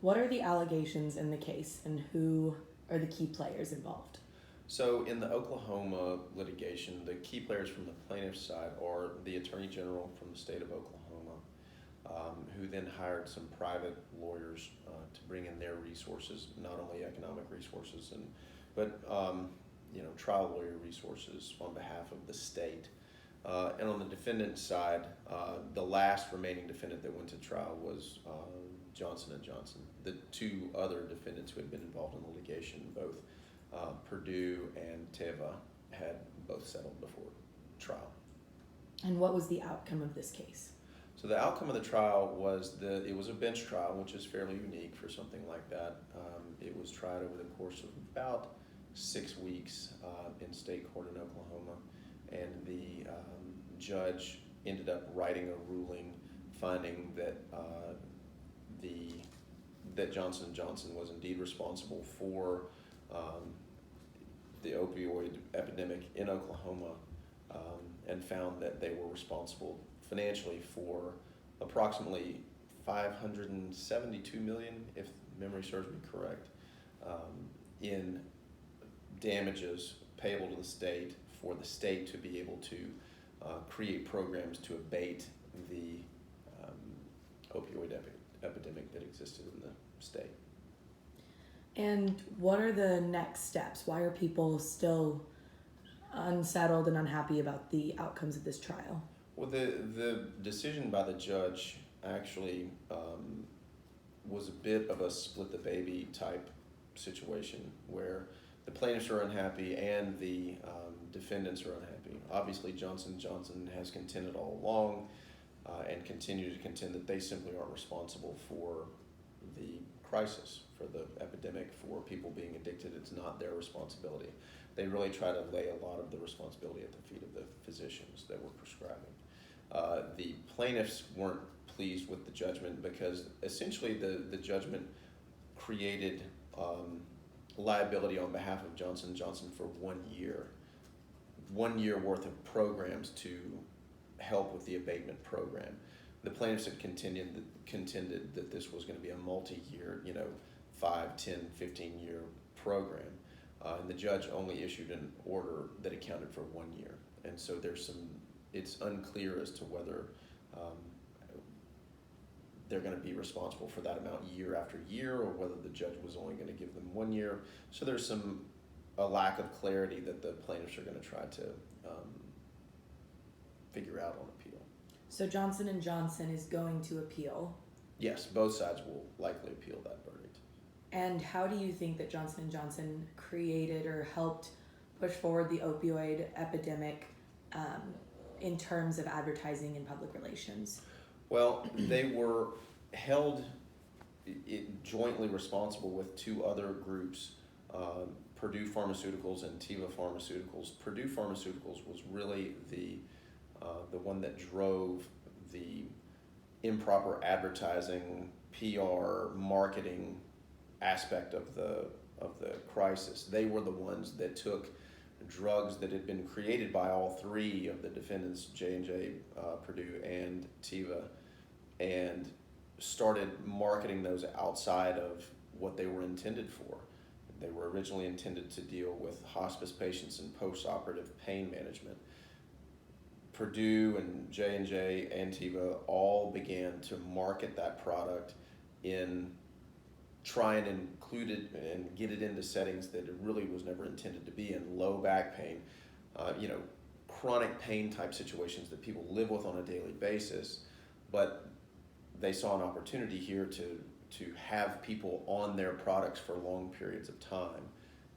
What are the allegations in the case, and who are the key players involved? So in the Oklahoma litigation, the key players from the plaintiff's side are the Attorney General from the state of Oklahoma, who then hired some private lawyers to bring in their resources, not only economic resources, but trial lawyer resources on behalf of the state. And on the defendant's side, the last remaining defendant that went to trial was Johnson & Johnson. The two other defendants who had been involved in the litigation, both Purdue and Teva, had both settled before trial. And what was the outcome of this case? So the outcome of the trial was it was a bench trial, which is fairly unique for something like that. It was tried over the course of about 6 weeks in state court in Oklahoma, and the judge ended up writing a ruling finding that that Johnson & Johnson was indeed responsible for the opioid epidemic in Oklahoma, and found that they were responsible financially for approximately $572 million, if memory serves me correct, in damages payable to the state for the state to be able to create programs to abate the opioid epidemic that existed in the state. And what are the next steps? Why are people still unsettled and unhappy about the outcomes of this trial? Well, the decision by the judge actually was a bit of a split the baby type situation where the plaintiffs are unhappy and the defendants are unhappy. Obviously, Johnson & Johnson has contended all along and continue to contend that they simply aren't responsible for the crisis, for the epidemic, for people being addicted. It's not their responsibility. They really try to lay a lot of the responsibility at the feet of the physicians that were prescribing. The plaintiffs weren't pleased with the judgment because essentially the judgment created liability on behalf of Johnson & Johnson for 1 year. 1 year worth of programs to help with the abatement program. The plaintiffs had contended that this was going to be a multi-year, 5, 10, 15-year program. And the judge only issued an order that accounted for 1 year. And so it's unclear as to whether they're going to be responsible for that amount year after year, or whether the judge was only going to give them 1 year. So there's a lack of clarity that the plaintiffs are going to try to figure out on appeal. So Johnson & Johnson is going to appeal? Yes, both sides will likely appeal that verdict. And how do you think that Johnson & Johnson created or helped push forward the opioid epidemic in terms of advertising and public relations? Well, they were held jointly responsible with two other groups, Purdue Pharmaceuticals and Teva Pharmaceuticals. Purdue Pharmaceuticals was really the one that drove the improper advertising, PR, marketing aspect of the crisis. They were the ones that took drugs that had been created by all three of the defendants, J&J, Purdue, and Teva, and started marketing those outside of what they were intended for. They were originally intended to deal with hospice patients and post-operative pain management. Purdue and J&J and Teva all began to market that product in try and include it and get it into settings that it really was never intended to be in, low back pain, chronic pain type situations that people live with on a daily basis. But they saw an opportunity here to have people on their products for long periods of time,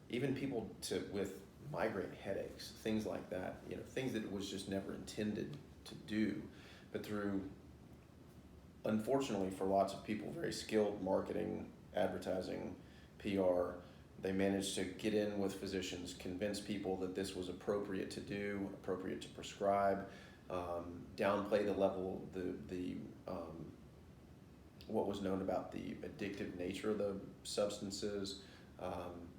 even people with migraine headaches, things like that, things that it was just never intended to do. But through, unfortunately for lots of people, very skilled marketing, advertising, PR, they managed to get in with physicians, convince people that this was appropriate to do, appropriate to prescribe, downplay the level, what was known about the addictive nature of the substances,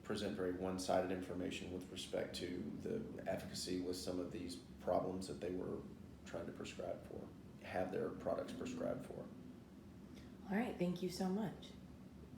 present very one-sided information with respect to the efficacy with some of these problems that they were trying to prescribe for, have their products prescribed for. All right, thank you so much.